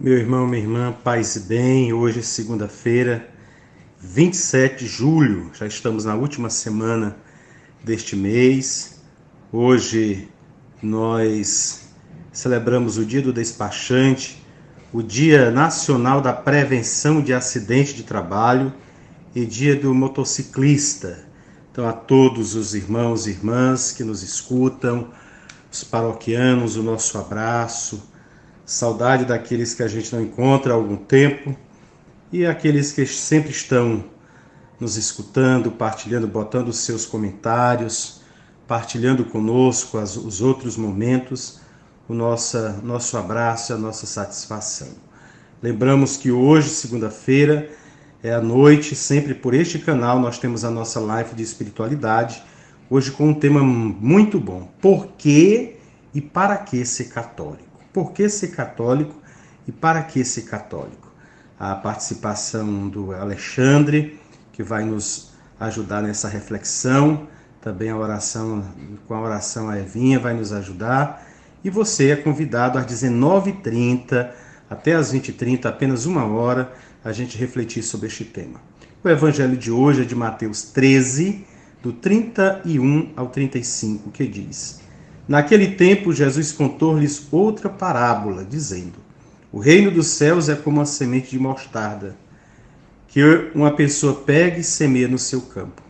Meu irmão, minha irmã, paz e bem. Hoje é segunda-feira, 27 de julho. Já estamos na última semana deste mês. Hoje nós celebramos o Dia do Despachante, o Dia Nacional da Prevenção de Acidente de Trabalho e Dia do Motociclista. Então, a todos os irmãos e irmãs que nos escutam, os paroquianos, o nosso abraço. Saudade daqueles que a gente não encontra há algum tempo e aqueles que sempre estão nos escutando, partilhando, botando os seus comentários, partilhando conosco os outros momentos, nosso abraço e a nossa satisfação. Lembramos que hoje, segunda-feira, é a noite, sempre por este canal, nós temos a nossa live de espiritualidade, hoje com um tema muito bom: por que e para que ser católico? Por que ser católico e para que ser católico? A participação do Alexandre, que vai nos ajudar nessa reflexão, também com a oração a Evinha vai nos ajudar, e você é convidado às 19h30 até às 20h30, apenas uma hora, a gente refletir sobre este tema. O evangelho de hoje é de Mateus 13, do 31 ao 35, que diz: Naquele tempo, Jesus contou-lhes outra parábola, dizendo: O reino dos céus é como a semente de mostarda, que uma pessoa pega e semeia no seu campo.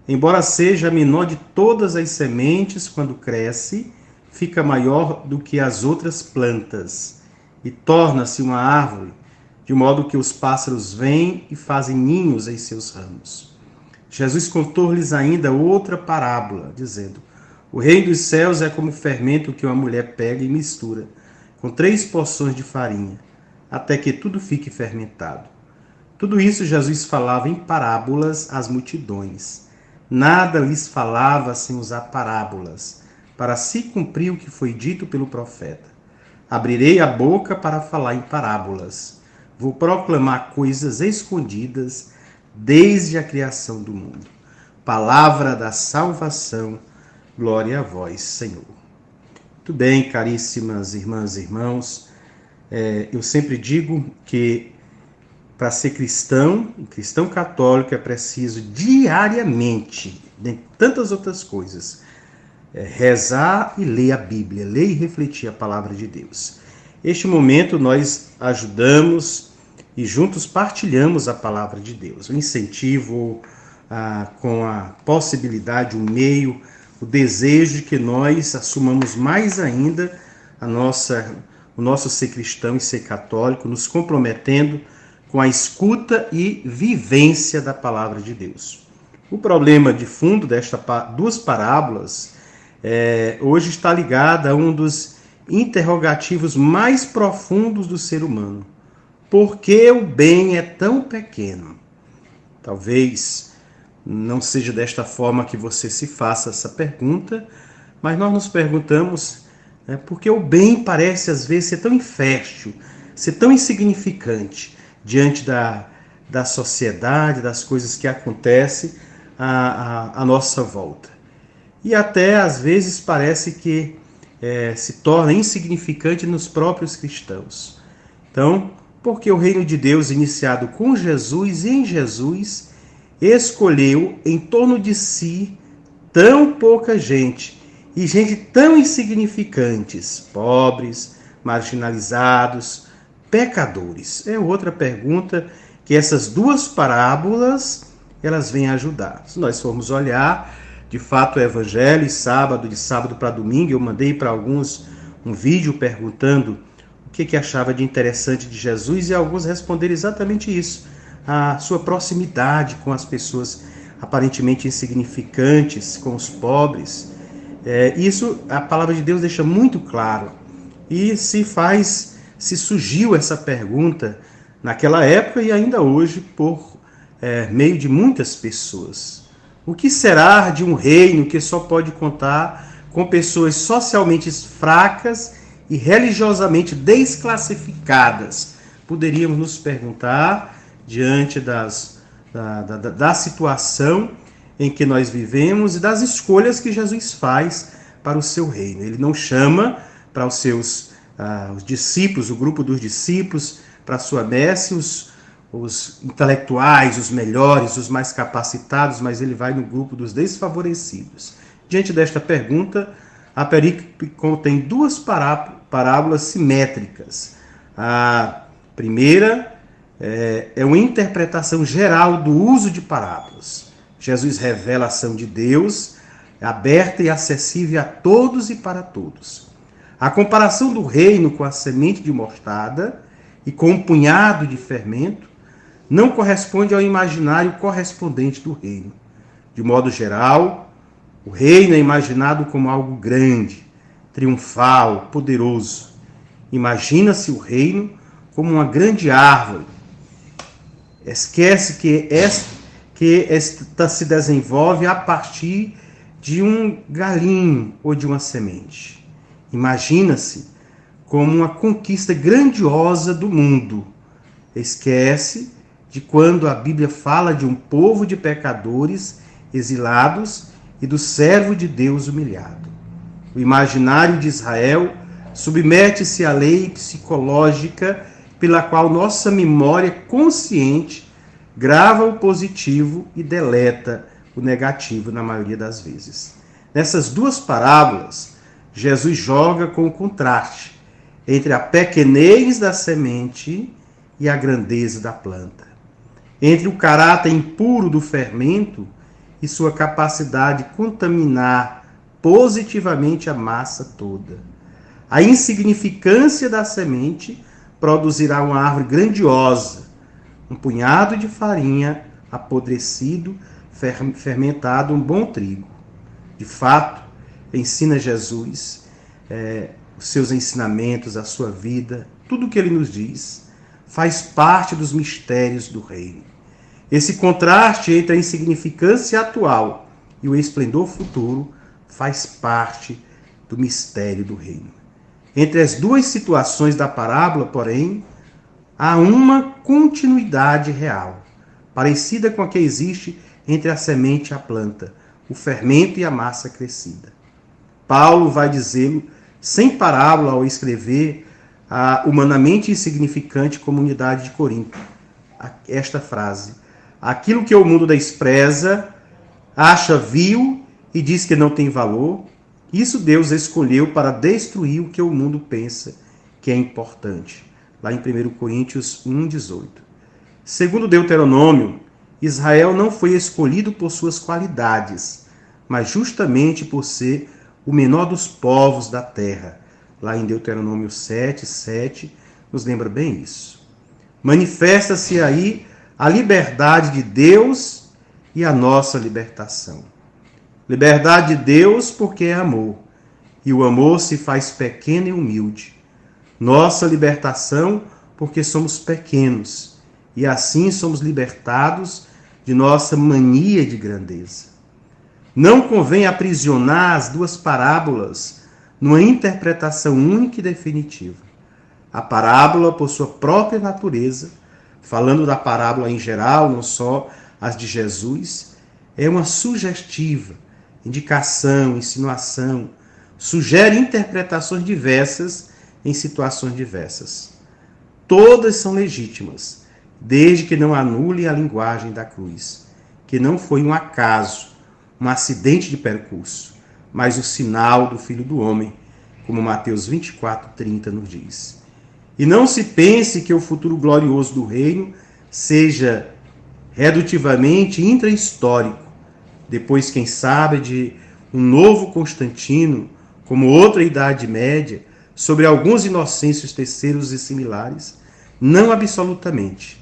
Embora seja a menor de todas as sementes, quando cresce, fica maior do que as outras plantas e torna-se uma árvore, de modo que os pássaros vêm e fazem ninhos em seus ramos. Jesus contou-lhes ainda outra parábola, dizendo: O reino dos céus é como o fermento que uma mulher pega e mistura com 3 porções de farinha, até que tudo fique fermentado. Tudo isso Jesus falava em parábolas às multidões. Nada lhes falava sem usar parábolas, para se cumprir o que foi dito pelo profeta: Abrirei a boca para falar em parábolas. Vou proclamar coisas escondidas desde a criação do mundo. Palavra da salvação. Glória a vós, Senhor. Muito bem, caríssimas irmãs e irmãos, eu sempre digo que para ser cristão católico, é preciso diariamente, de tantas outras coisas, rezar e ler a Bíblia, ler e refletir a palavra de Deus. Este momento nós ajudamos e juntos partilhamos a palavra de Deus. O incentivo, com a possibilidade, o meio, o desejo de que nós assumamos mais ainda o nosso ser cristão e ser católico, nos comprometendo com a escuta e vivência da palavra de Deus. O problema de fundo destas duas parábolas hoje está ligado a um dos interrogativos mais profundos do ser humano. Por que o bem é tão pequeno? Talvez não seja desta forma que você se faça essa pergunta, mas nós nos perguntamos por que o bem parece às vezes ser tão infértil, ser tão insignificante diante da sociedade, das coisas que acontecem à nossa volta. E até às vezes parece que se torna insignificante nos próprios cristãos. Então, porque o reino de Deus, iniciado com Jesus e em Jesus, escolheu em torno de si tão pouca gente, e gente tão insignificantes, pobres, marginalizados, pecadores? É outra pergunta que essas duas parábolas elas vêm ajudar. Se nós formos olhar, de fato, o evangelho, de sábado para domingo, eu mandei para alguns um vídeo perguntando o que achava de interessante de Jesus, e alguns responderam exatamente isso: a sua proximidade com as pessoas aparentemente insignificantes, com os pobres. Isso a palavra de Deus deixa muito claro. E se surgiu essa pergunta naquela época e ainda hoje por meio de muitas pessoas. O que será de um reino que só pode contar com pessoas socialmente fracas e religiosamente desclassificadas? Poderíamos nos perguntar diante da situação em que nós vivemos e das escolhas que Jesus faz para o seu reino. Ele não chama para os seus os discípulos, o grupo dos discípulos, para sua messe, os intelectuais, os melhores, os mais capacitados, mas ele vai no grupo dos desfavorecidos. Diante desta pergunta, a perícope contém duas parábolas simétricas. A primeira é uma interpretação geral do uso de parábolas. Jesus revela a ação de Deus, aberta e acessível a todos e para todos. A comparação do reino com a semente de mostarda e com um punhado de fermento não corresponde ao imaginário correspondente do reino. De modo geral, o reino é imaginado como algo grande, triunfal, poderoso. Imagina-se o reino como uma grande árvore. Esquece que esta se desenvolve a partir de um galinho ou de uma semente. Imagina-se como uma conquista grandiosa do mundo. Esquece de quando a Bíblia fala de um povo de pecadores exilados e do servo de Deus humilhado. O imaginário de Israel submete-se à lei psicológica pela qual nossa memória consciente grava o positivo e deleta o negativo na maioria das vezes. Nessas duas parábolas, Jesus joga com o contraste entre a pequenez da semente e a grandeza da planta, entre o caráter impuro do fermento e sua capacidade de contaminar positivamente a massa toda. A insignificância da semente produzirá uma árvore grandiosa, um punhado de farinha apodrecido, fermentado, um bom trigo. De fato, ensina Jesus, os seus ensinamentos, a sua vida, tudo o que ele nos diz, faz parte dos mistérios do reino. Esse contraste entre a insignificância atual e o esplendor futuro faz parte do mistério do reino. Entre as duas situações da parábola, porém, há uma continuidade real, parecida com a que existe entre a semente e a planta, o fermento e a massa crescida. Paulo vai dizê-lo sem parábola ao escrever a humanamente insignificante comunidade de Corinto. Esta frase: aquilo que o mundo despreza, acha vil e diz que não tem valor, isso Deus escolheu para destruir o que o mundo pensa que é importante. Lá em 1 Coríntios 1,18. Segundo Deuteronômio, Israel não foi escolhido por suas qualidades, mas justamente por ser o menor dos povos da terra. Lá em Deuteronômio 7:7, nos lembra bem isso. Manifesta-se aí a liberdade de Deus e a nossa libertação. Liberdade de Deus porque é amor, e o amor se faz pequeno e humilde. Nossa libertação porque somos pequenos, e assim somos libertados de nossa mania de grandeza. Não convém aprisionar as duas parábolas numa interpretação única e definitiva. A parábola, por sua própria natureza, falando da parábola em geral, não só as de Jesus, é uma sugestiva, indicação, insinuação, sugere interpretações diversas em situações diversas. Todas são legítimas, desde que não anulem a linguagem da cruz, que não foi um acaso, um acidente de percurso, mas o sinal do Filho do Homem, como Mateus 24:30 nos diz. E não se pense que o futuro glorioso do reino seja redutivamente intra-histórico, depois, quem sabe, de um novo Constantino, como outra Idade Média, sobre alguns inocêncios terceiros e similares. Não absolutamente.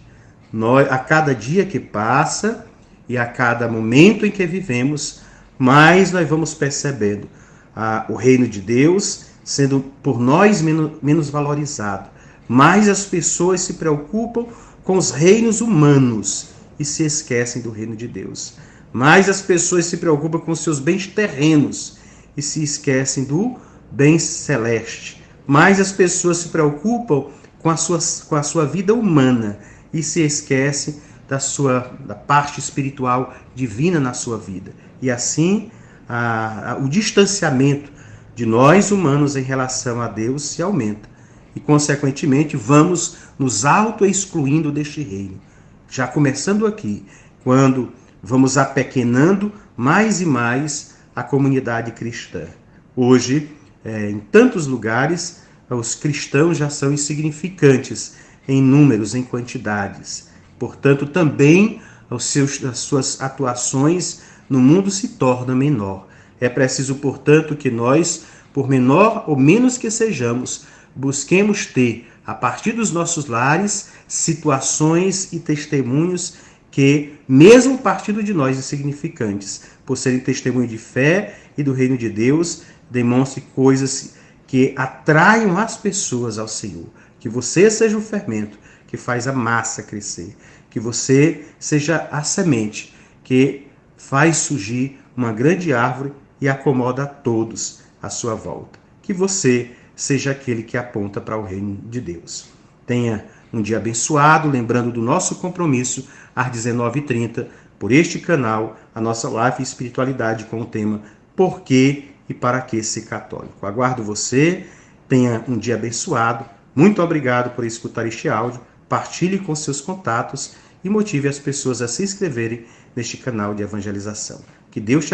A cada dia que passa e a cada momento em que vivemos, mais nós vamos percebendo o reino de Deus sendo por nós menos valorizado. Mais as pessoas se preocupam com os reinos humanos e se esquecem do reino de Deus. Mais as pessoas se preocupam com seus bens terrenos e se esquecem do bem celeste. Mais as pessoas se preocupam com a sua vida humana e se esquecem da parte espiritual divina na sua vida. E assim, o distanciamento de nós humanos em relação a Deus se aumenta. e, consequentemente, vamos nos auto-excluindo deste reino. Já começando aqui, quando vamos apequenando mais e mais a comunidade cristã. Hoje, em tantos lugares, os cristãos já são insignificantes em números, em quantidades. Portanto, também as suas atuações no mundo se tornam menor. É preciso, portanto, que nós, por menor ou menos que sejamos, busquemos ter, a partir dos nossos lares, situações e testemunhos que, mesmo partindo de nós insignificantes, por serem testemunho de fé e do reino de Deus, demonstre coisas que atraiam as pessoas ao Senhor. Que você seja o fermento que faz a massa crescer. Que você seja a semente que faz surgir uma grande árvore e acomoda a todos à sua volta. Que você seja aquele que aponta para o reino de Deus. Tenha um dia abençoado, lembrando do nosso compromisso às 19h30, por este canal, a nossa live espiritualidade com o tema Por que e para que ser católico. Aguardo você, tenha um dia abençoado. Muito obrigado por escutar este áudio. Partilhe com seus contatos e motive as pessoas a se inscreverem neste canal de evangelização. Que Deus te abençoe.